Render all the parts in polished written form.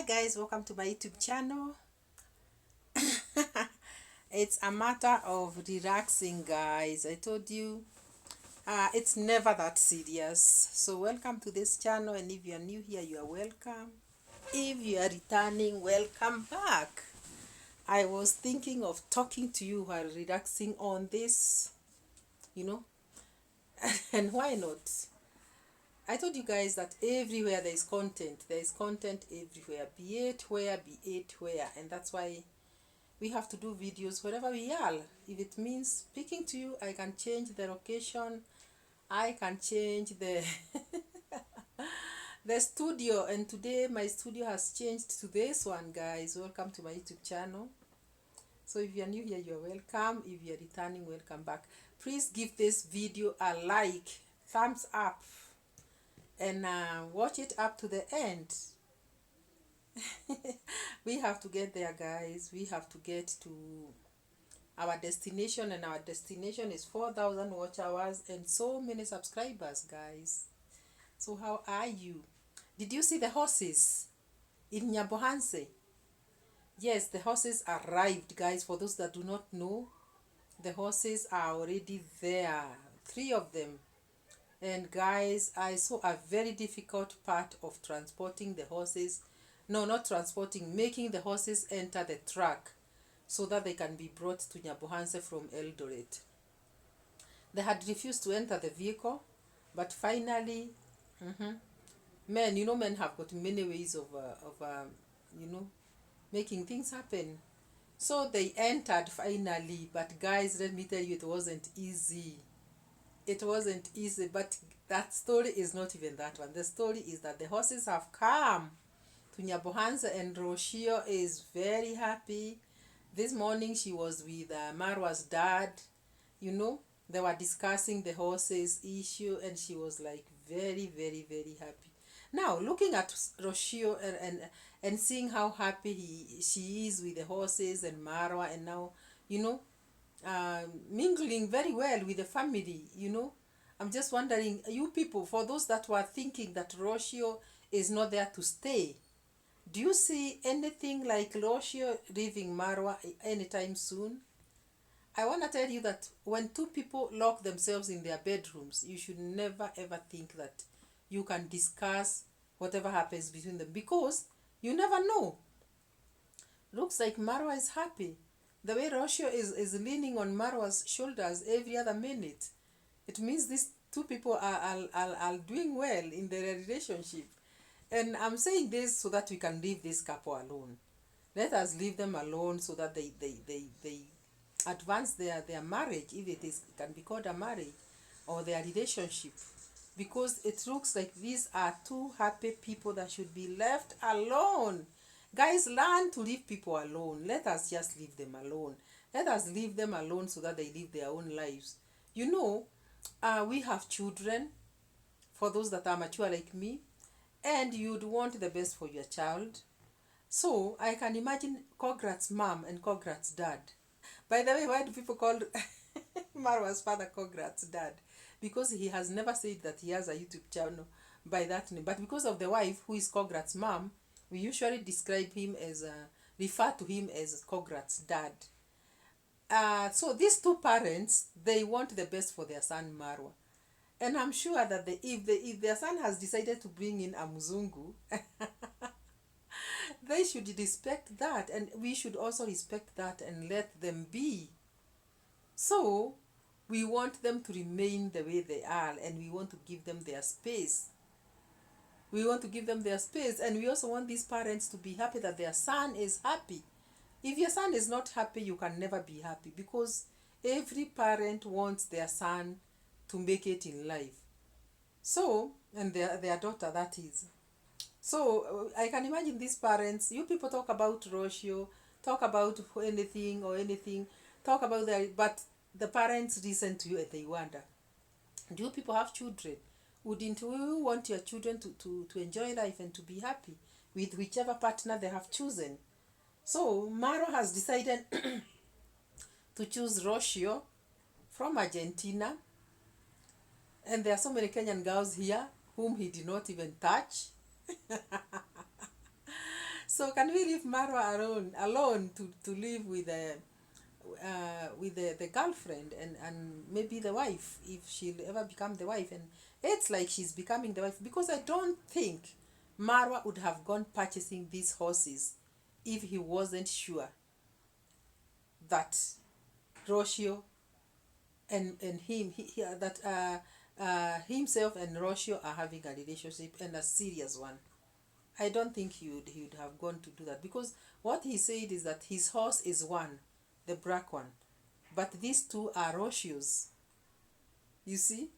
Hi guys, welcome to my YouTube channel. It's a matter of relaxing, guys. I told you it's never that serious. So welcome to this channel, and if you are new here, you are welcome. If you are returning, welcome back. I was thinking of talking to you while relaxing on this, you know, and why not? I told you guys that everywhere there is content. There is content everywhere, be it where, be it where, and that's why we have to do videos wherever we are. If it means speaking to you, I can change the location, I can change the the studio, and today my studio has changed to this one, guys. Welcome to my YouTube channel. So if you are new here, you're welcome. If you're returning, welcome back. Please give this video a like, thumbs up, and watch it up to the end. We have to get there, guys. We have to get to our destination, and our destination is 4,000 watch hours and so many subscribers, guys. So how are you? Did you see the horses in Nyabohanze? Yes, the horses arrived, guys. For those that do not know, the horses are already there, 3 of them. And guys, I saw a very difficult part of transporting the horses. No, not transporting, making the horses enter the truck so that they can be brought to Nyabohanze from Eldoret. They had refused to enter the vehicle, but finally, men have got many ways of making things happen. So they entered finally, but guys, let me tell you, it wasn't easy. It wasn't easy, but that story is not even that one. The story is that the horses have come to Nyabohanze, and Rucio is very happy. This morning she was with Marwa's dad. They were discussing the horses issue, and she was like very, very, very happy. Now, looking at Rucio and seeing how happy she is with the horses and Marwa, and now, mingling very well with the family. I'm just wondering, you people, for those that were thinking that Rucio is not there to stay, do you see anything like Rucio leaving Marwa anytime soon? I want to tell you that when two people lock themselves in their bedrooms, you should never ever think that you can discuss whatever happens between them, because you never know. Looks like Marwa is happy. The way Rucio is leaning on Marwa's shoulders every other minute, it means these two people are doing well in their relationship. And I'm saying this so that we can leave this couple alone. Let us leave them alone so that they advance their marriage, if it can be called a marriage, or their relationship. Because it looks like these are two happy people that should be left alone. Guys, learn to leave people alone. Let us just leave them alone. Let us leave them alone so that they live their own lives. We have children, for those that are mature like me, and you'd want the best for your child. So I can imagine Kograt's mom and Kograt's dad. By the way, why do people call Marwa's father Kograt's dad? Because he has never said that he has a YouTube channel by that name. But because of the wife, who is Kograt's mom, we usually refer to him as Kograt's dad. So these two parents, they want the best for their son Marwa. And I'm sure that if their son has decided to bring in a Mzungu, they should respect that, and we should also respect that and let them be. So we want them to remain the way they are, and we want to give them their space. We want to give them their space, and we also want these parents to be happy that their son is happy. If your son is not happy, you can never be happy, because every parent wants their son to make it in life. So, and their daughter, that is. So I can imagine these parents, you people talk about Rucio, talk about anything, talk about but the parents listen to you and they wonder, do you people have children? Wouldn't you want your children to enjoy life and to be happy with whichever partner they have chosen? So Marwa has decided to choose Rucio from Argentina, and there are so many Kenyan girls here whom he did not even touch. So can we leave Marwa alone to live with the girlfriend and maybe the wife, if she'll ever become the wife? And it's like she's becoming the wife, because I don't think Marwa would have gone purchasing these horses if he wasn't sure that Rocio and him that himself and Rocio are having a relationship, and a serious one. I don't think he would have gone to do that, because what he said is that his horse is one, the black one, but these two are Rocio's, you see,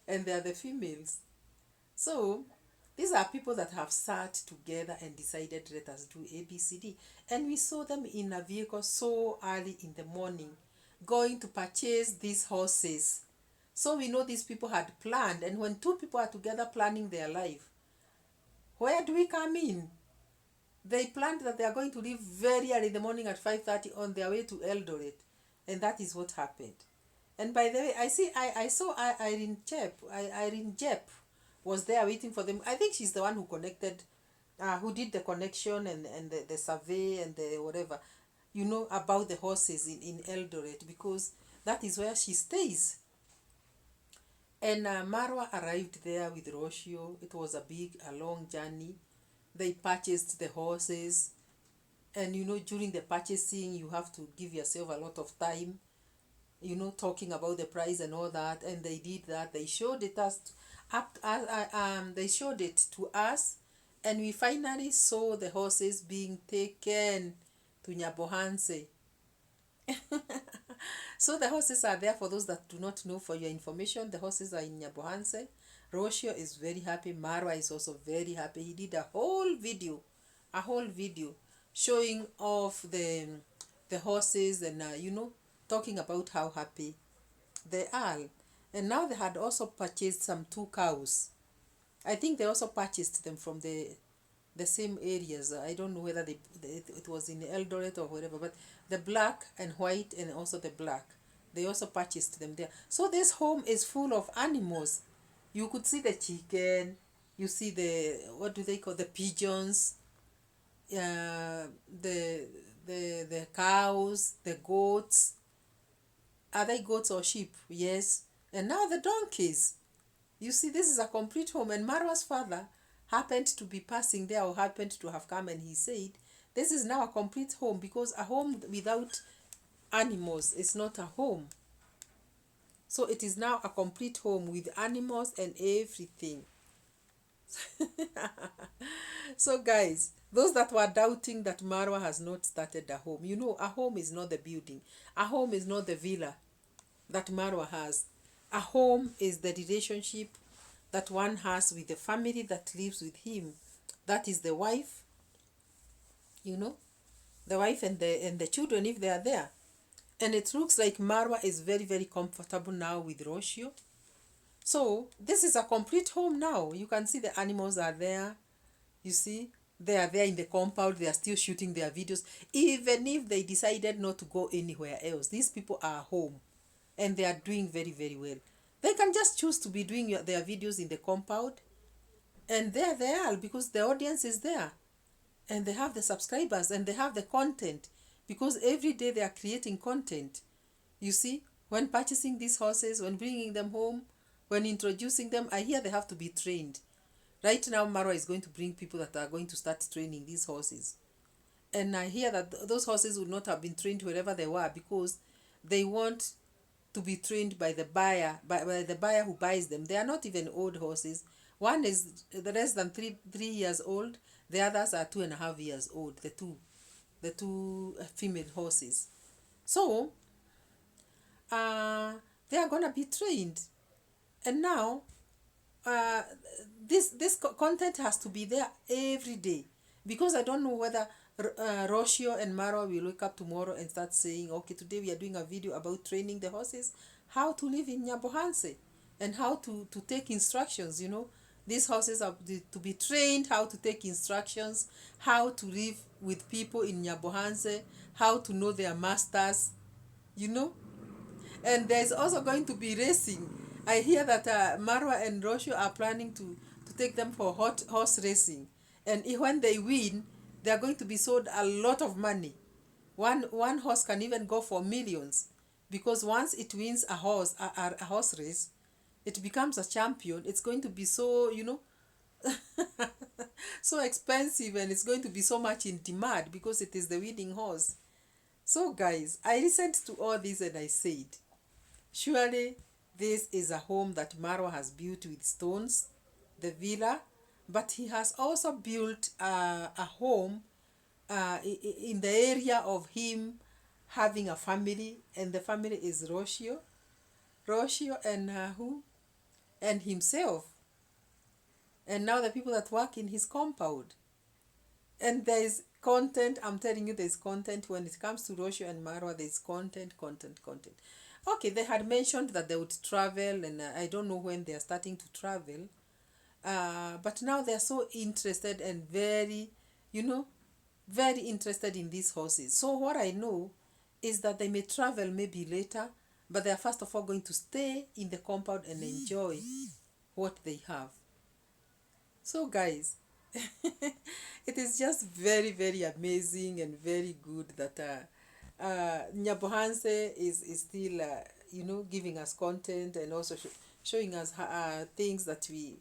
and they are the females. So these are people that have sat together and decided, let us do ABCD. And we saw them in a vehicle so early in the morning going to purchase these horses. So we know these people had planned. And when two people are together planning their life, where do we come in? They planned that they are going to leave very early in the morning at 5:30 on their way to Eldoret. And that is what happened. And by the way, I saw Irene Jep was there waiting for them. I think she's the one who connected, who did the connection and the survey and the whatever, about the horses in Eldoret, because that is where she stays. And Marwa arrived there with Rocio. It was a long journey. They purchased the horses. And during the purchasing, you have to give yourself a lot of time, talking about the price and all that. And they did that. They showed it they showed it to us, and we finally saw the horses being taken to Nyabohanze. So the horses are there. For those that do not know, for your information, the horses are in Nyabohanze. Rocio is very happy. Marwa is also very happy. He did a whole video showing off the horses, and talking about how happy they are. And now they had also purchased some two cows. I think they also purchased them from the same areas. I don't know whether it was in Eldoret or wherever, but the black and white, and also the black, they also purchased them there. So this home is full of animals. You could see the chicken, you see what do they call, the pigeons, the cows, the goats. Are they goats or sheep? Yes. And now the donkeys. You see, this is a complete home. And Marwa's father happened to be passing there, or happened to have come, and he said, this is now a complete home, because a home without animals is not a home. So it is now a complete home with animals and everything. So guys, those that were doubting that Marwa has not started a home, a home is not the building. A home is not the villa that Marwa has. A home is the relationship that one has with the family that lives with him. That is the wife, the wife and the children, if they are there. And it looks like Marwa is very, very comfortable now with Rocio. So this is a complete home now. You can see the animals are there. You see, they are there in the compound. They are still shooting their videos. Even if they decided not to go anywhere else, these people are home. And they are doing very, very well. They can just choose to be doing their videos in the compound. And there they are, because the audience is there. And they have the subscribers, and they have the content. Because every day they are creating content. You see, when purchasing these horses, when bringing them home, when introducing them, I hear they have to be trained. Right now, Marwa is going to bring people that are going to start training these horses. And I hear that those horses would not have been trained wherever they were, because they want to be trained by the buyer, by the buyer who buys them. They are not even old horses. One is less than 3 years old. The others are 2.5 years old. The two female horses. So they are gonna be trained. And now this content has to be there every day, because I don't know whether Rocio and Marwa will wake up tomorrow and start saying, okay, today we are doing a video about training the horses, how to live in Nyabohanze, and how to take instructions. These horses are to be trained how to take instructions, how to live with people in Nyabohanze, how to know their masters, And there's also going to be racing. I hear that Marwa and Rocio are planning to take them for horse racing. And when they win, They are going to be sold a lot of money. One horse can even go for millions, because once it wins a horse race, it becomes a champion. It's going to be so, so expensive, and it's going to be so much in demand because it is the winning horse. So guys, I listened to all this and I said, surely this is a home that Marwa has built with stones, the villa, but he has also built a home in the area of him having a family, and the family is Rocio and who? And himself. And now the people that work in his compound. And there is content. I'm telling you, there's content. When it comes to Rocio and Marwa, there's content. Okay, they had mentioned that they would travel, and I don't know when they are starting to travel. But now they're so interested and very, you know, very interested in these horses. So what I know is that they may travel maybe later, but they are first of all going to stay in the compound and enjoy what they have. So guys, it is just very, very amazing and very good that Nyabohanze is still, giving us content, and also showing us things that we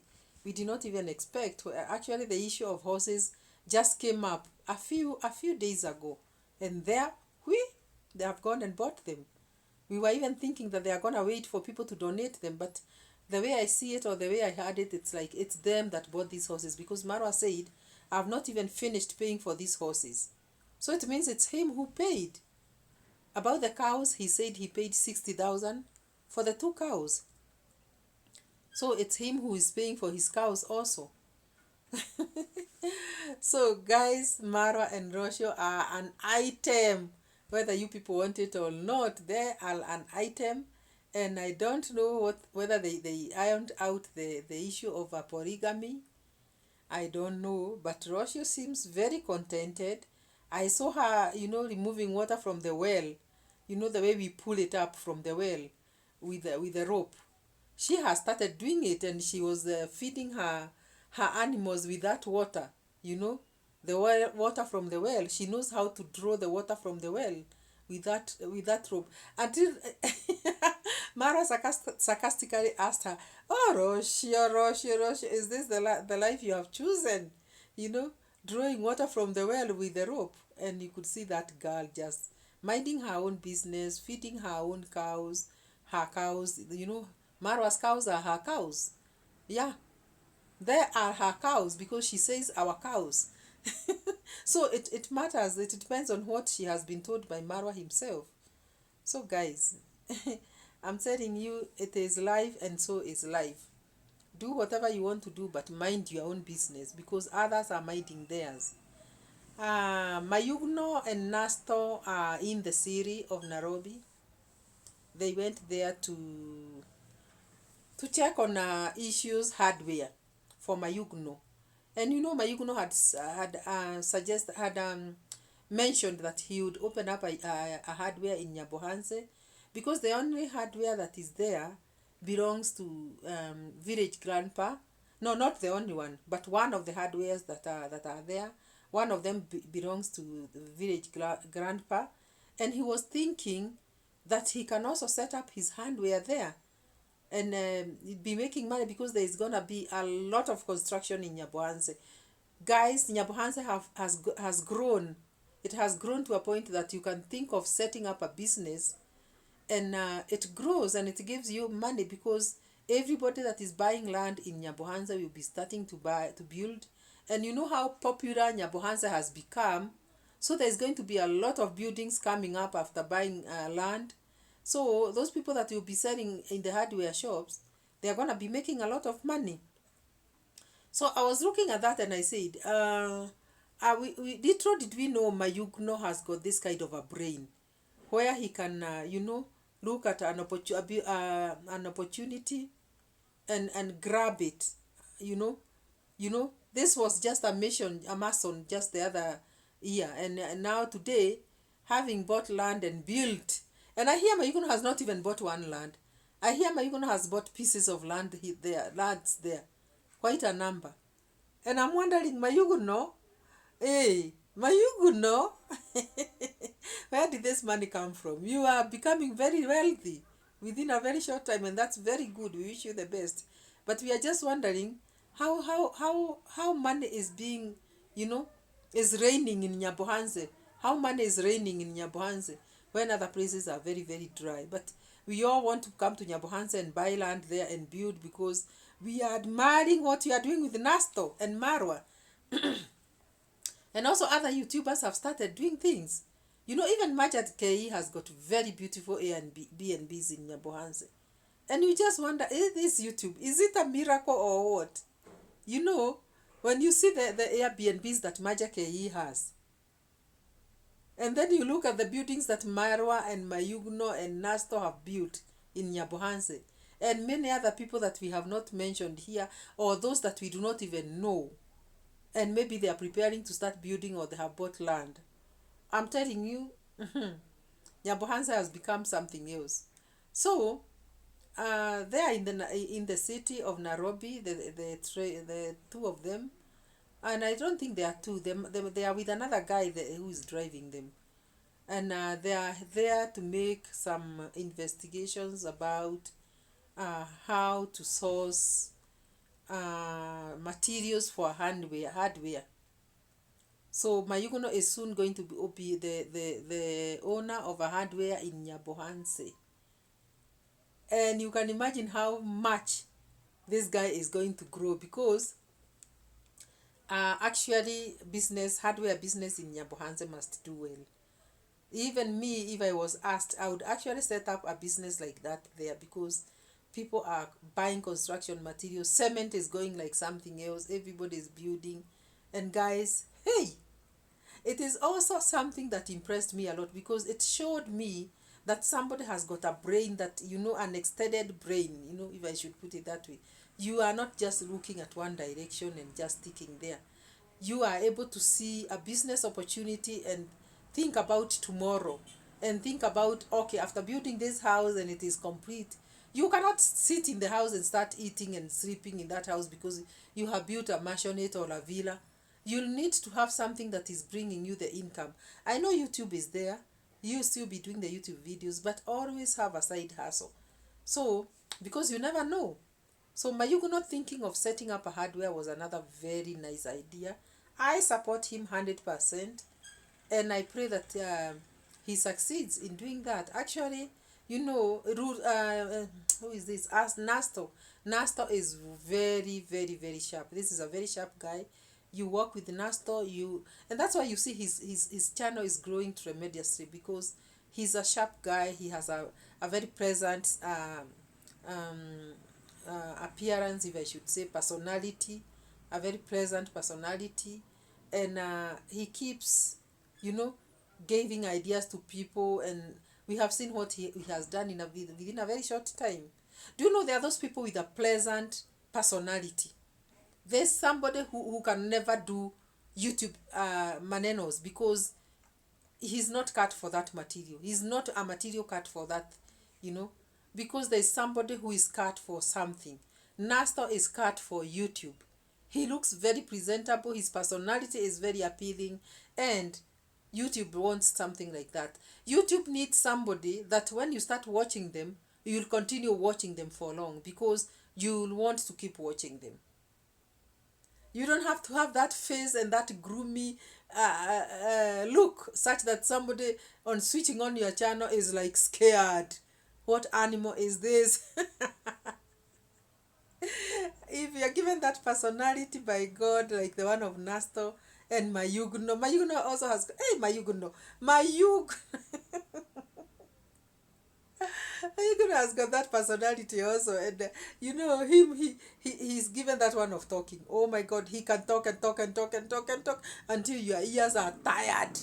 did not even expect. Actually, the issue of horses just came up a few days ago, and they have gone and bought them. We were even thinking that they are gonna wait for people to donate them, but the way I see it, or the way I heard it, it's like it's them that bought these horses, because Marwa said, I've not even finished paying for these horses. So it means it's him who paid. About the cows, he said he paid 60,000 for the 2 cows. So it's him who is paying for his cows also. So guys, Marwa and Rocio are an item. Whether you people want it or not, they are an item. And I don't know whether they ironed out the issue of polygamy. I don't know. But Rocio seems very contented. I saw her, removing water from the well. You know the way we pull it up from the well with the rope. She has started doing it, and she was feeding her animals with that water, the water from the well. She knows how to draw the water from the well with that rope. Until Mara sarcastically asked her, "Oh, Roshio, is this the life you have chosen? You know, drawing water from the well with the rope." And you could see that girl just minding her own business, feeding her own cows, her cows. Marwa's cows are her cows. Yeah, they are her cows, because she says our cows. So it matters. It depends on what she has been told by Marwa himself. So guys, I'm telling you, it is life, and so is life. Do whatever you want to do, but mind your own business, because others are minding theirs. Mayugno and Nasto are in the city of Nairobi. They went there to check on issues hardware for Mayugno. And Mayugno had mentioned that he would open up a hardware in Nyabohanze, because the only hardware that is there belongs to village grandpa. No, not the only one, but one of the hardwares that are there. One of them belongs to the village grandpa, and he was thinking that he can also set up his hardware there, and be making money, because there is gonna be a lot of construction in Nyabohanze. Guys, Nyabohanze has grown. It has grown to a point that you can think of setting up a business, and it grows and it gives you money, because everybody that is buying land in Nyabohanze will be starting to build. And you know how popular Nyabohanze has become, so there's going to be a lot of buildings coming up after buying land. So those people that will be selling in the hardware shops, they are going to be making a lot of money. So I was looking at that and I said, did we know Mayugno has got this kind of a brain, where he can, look at an opportunity and grab it, This was just a mason just the other year, and now today, having bought land and built, and I hear Mayugno has not even bought one land. I hear Mayugno has bought pieces of lands there, quite a number. And I'm wondering, Mayugno, hey, Mayuguno, where did this money come from? You are becoming very wealthy within a very short time, and that's very good. We wish you the best. But we are just wondering how money is being, you know, is raining in Nyabohanze. How money is raining in Nyabohanze when other places are very, very dry. But we all want to come to Nyabohanze and buy land there and build because we are admiring what you are doing with Nasto and Marwa. And also other YouTubers have started doing things. You know, even Majad KE has got very beautiful A and B and B's in Nyabohanze. And you just wonder, is this YouTube, is it a miracle or what? You know, when you see the Airbnbs that Majad KE has, and then you look at the buildings that Marwa and Mayugno and Nasto have built in Nyabohanze, and many other people that we have not mentioned here, or those that we do not even know, and maybe they are preparing to start building or they have bought land. I'm telling you, Nyabohanze has become something else. So, they are in the city of Nairobi, the two of them, and I don't think they are two. They are with another guy who is driving them, and they are there to make some investigations about how to source materials for hardware. So Mayugono is soon going to be the owner of a hardware in Nyabohanse. And you can imagine how much this guy is going to grow because actually hardware business in Nyabohanse must do well. Even me, if I was asked, I would actually set up a business like that there because people are buying construction materials. Cement is going like something else. Everybody is building. And guys, hey, it is also something that impressed me a lot because it showed me that somebody has got a brain that, an extended brain, if I should put it that way. You are not just looking at one direction and just sticking there. You are able to see a business opportunity and think about tomorrow and think about, okay, after building this house and it is complete, you cannot sit in the house and start eating and sleeping in that house because you have built a mansionette or a villa. You'll need to have something that is bringing you the income. I know YouTube is there. You still be doing the YouTube videos, but always have a side hustle. So, because you never know. So Mayugo not thinking of setting up a hardware was another very nice idea. I support him 100%. And I pray that he succeeds in doing that. Actually, who is this? Ask Nasto. Nasto is very, very, very sharp. This is a very sharp guy. You work with Nasto, and that's why you see his channel is growing tremendously because he's a sharp guy. He has a very pleasant appearance, if I should say, personality, a very pleasant personality, and he keeps, giving ideas to people, and we have seen what he has done within a very short time. Do you know there are those people with a pleasant personality? There's somebody who can never do YouTube manenos because he's not cut for that material. He's not a material cut for that, because there's somebody who is cut for something. Nastor is cut for YouTube. He looks very presentable. His personality is very appealing, and YouTube wants something like that. YouTube needs somebody that when you start watching them, you'll continue watching them for long because you'll want to keep watching them. You don't have to have that face and that groomy look such that somebody on switching on your channel is like scared. What animal is this? If you're given that personality by God, like the one of Nasto and Mayugno also has, hey, Mayugno has got that personality also, and he's given that one of talking. Oh my God, he can talk and talk and talk and talk and talk until your ears are tired.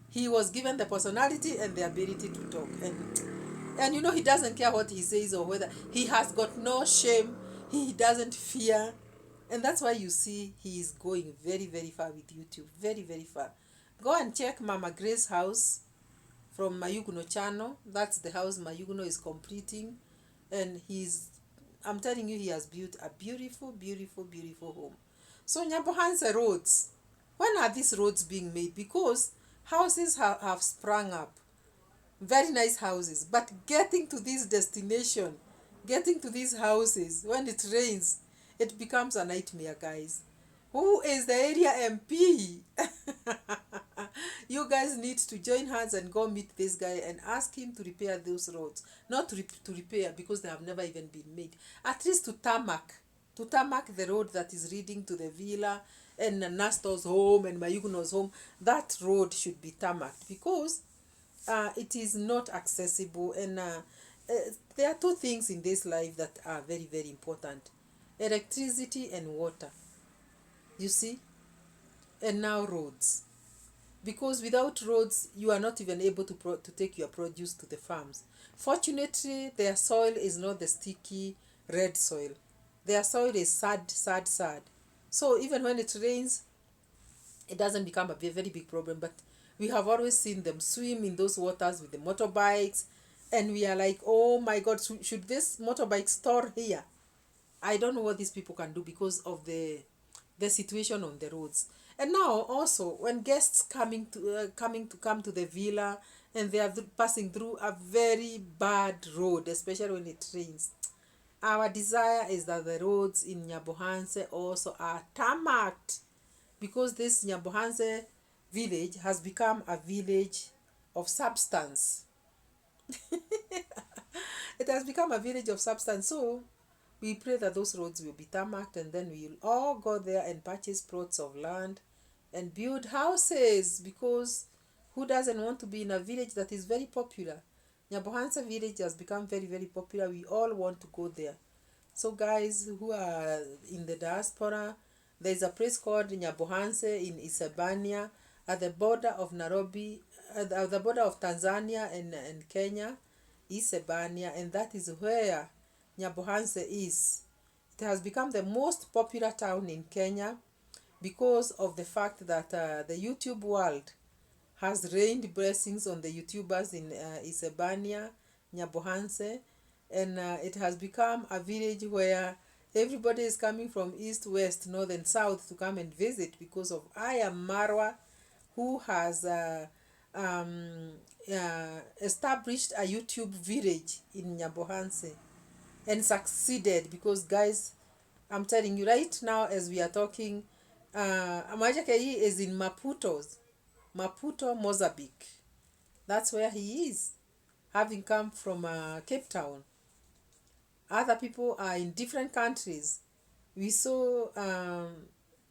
He was given the personality and the ability to talk, and he doesn't care what he says or whether he has got no shame. He doesn't fear, and that's why you see he is going very, very far with YouTube, very, very far. Go and check Mama Grace's house from Mayugno channel. That's the house Mayugno is completing, and I'm telling you, he has built a beautiful, beautiful, beautiful home. So Nyabohanse roads, When are these roads being made? Because houses have sprung up, very nice houses, but getting to this destination, getting to these houses, when it rains, it becomes a nightmare, guys. Who is the area MP? You guys need to join hands and go meet this guy and ask him to repair those roads. Not to repair, because they have never even been made. At least to tarmac the road that is leading to the villa and Nastor's home and Mayugno's home. That road should be tarmacked, because it is not accessible. And there are two things in this life that are very, very important: electricity and water, you see, and now roads. Because without roads, you are not even able to take your produce to the farms. Fortunately, their soil is not the sticky red soil. Their soil is sad. So even when it rains, it doesn't become a very big problem. But we have always seen them swim in those waters with the motorbikes, and we are like, oh my God, should this motorbike store here? I don't know what these people can do because of the situation on the roads. And now also, when guests come to the villa, and they are passing through a very bad road, especially when it rains, our desire is that the roads in Nyabohanze also are tarmacked, because this Nyabohanze village has become a village of substance. It has become a village of substance. So we pray that those roads will be tarmacked, and then we will all go there and purchase plots of land and build houses, because who doesn't want to be in a village that is very popular? Nyabohanse village has become very, very popular. We all want to go there. So guys who are in the diaspora, there's a place called Nyabohanse in Isebania, at the border of Nairobi, at the border of Tanzania and Kenya, Isebania, and that is where Nyabohanse is. It has become the most popular town in Kenya, because of the fact that the YouTube world has rained blessings on the YouTubers in Isebania, Nyabohanse, and it has become a village where everybody is coming from east, west, north, and south to come and visit, because of I am Marwa, who has established a YouTube village in Nyabohanse and succeeded. Because guys, I'm telling you right now as we are talking, Amajake is in Maputo, Mozambique. That's where he is, having come from Cape Town. Other people are in different countries. We saw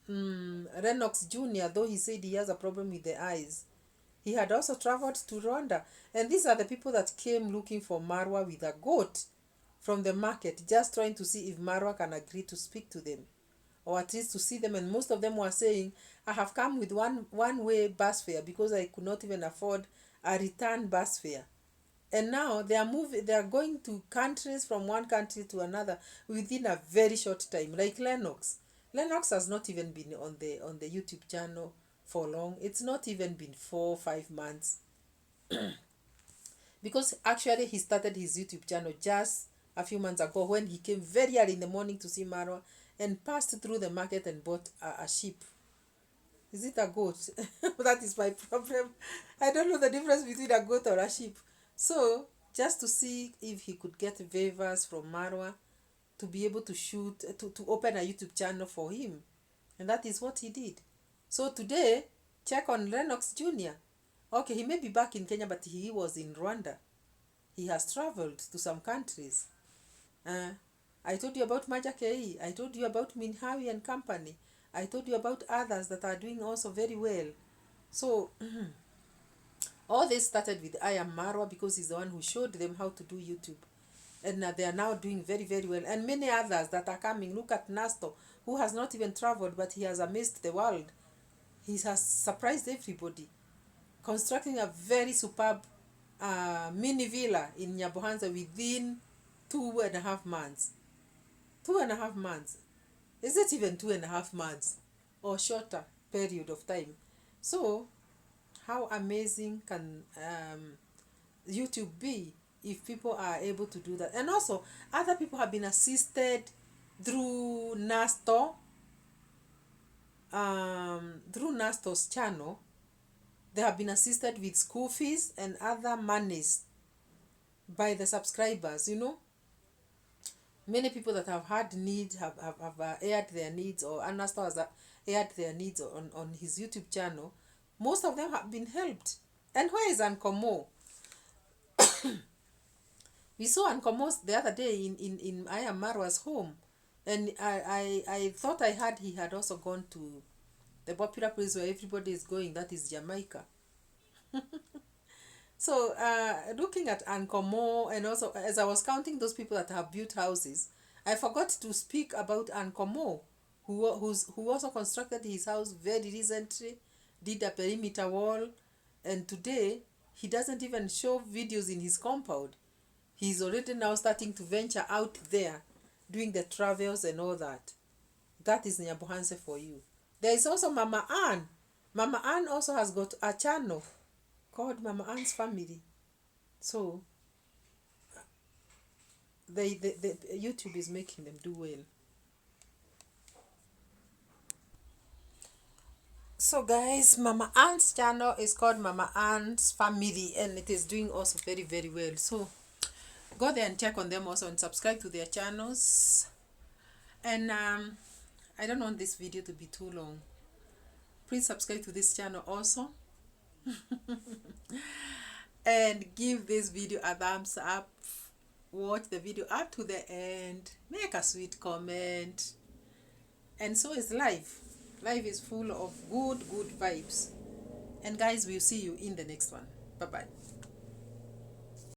Lennox Jr., though he said he has a problem with the eyes. He had also traveled to Rwanda. And these are the people that came looking for Marwa with a goat from the market, just trying to see if Marwa can agree to speak to them, or at least to see them. And most of them were saying, I have come with one way bus fare, because I could not even afford a return bus fare. And now they are going to countries, from one country to another, within a very short time. Like Lennox has not even been on the YouTube channel for long. It's not even been 4 or 5 months. Because actually he started his YouTube channel just a few months ago, when he came very early in the morning to see Marwa and passed through the market and bought a sheep. Is it a goat? That is my problem. I don't know the difference between a goat or a sheep. So just to see if he could get favors from Marwa to be able to shoot, to open a YouTube channel for him. And that is what he did. So today, check on Lennox Jr. Okay, he may be back in Kenya, but he was in Rwanda. He has traveled to some countries. I told you about Maja Kei. I told you about Minhawi and company. I told you about others that are doing also very well. So all this started with I am Marwa, because he's the one who showed them how to do YouTube. And they are now doing very, very well. And many others that are coming. Look at Nastor, who has not even traveled, but he has amazed the world. He has surprised everybody, constructing a very superb mini villa in Nyabohanze within 2.5 months. 2.5 months. Is it even 2.5 months? Or shorter period of time? So, how amazing can YouTube be if people are able to do that? And also, other people have been assisted through Nastor. Nastor's channel, they have been assisted with school fees and other monies by the subscribers, you know. Many people that have had needs have aired their needs, or Nastor has aired their needs on his YouTube channel. Most of them have been helped. And where is Ankomo? We saw Ankomo the other day in I am Marwa's home. And I thought I heard he had also gone to the popular place where everybody is going, that is Jamaica. So looking at Ankomo, and also as I was counting those people that have built houses, I forgot to speak about Ankomo, who also constructed his house very recently, did a perimeter wall, and today he doesn't even show videos in his compound. He's already now starting to venture out there, doing the travels and all that. That is Nyabohanze for you. There is also Mama Ann. Mama Ann also has got a channel called Mama Ann's Family. So the YouTube is making them do well. So guys, Mama Ann's channel is called Mama Ann's Family, and it is doing also very, very well. So go there and check on them also, and subscribe to their channels. And I don't want this video to be too long. Please subscribe to this channel also. And give this video a thumbs up. Watch the video up to the end. Make a sweet comment. And so is life. Life is full of good vibes. And guys, we'll see you in the next one. Bye-bye.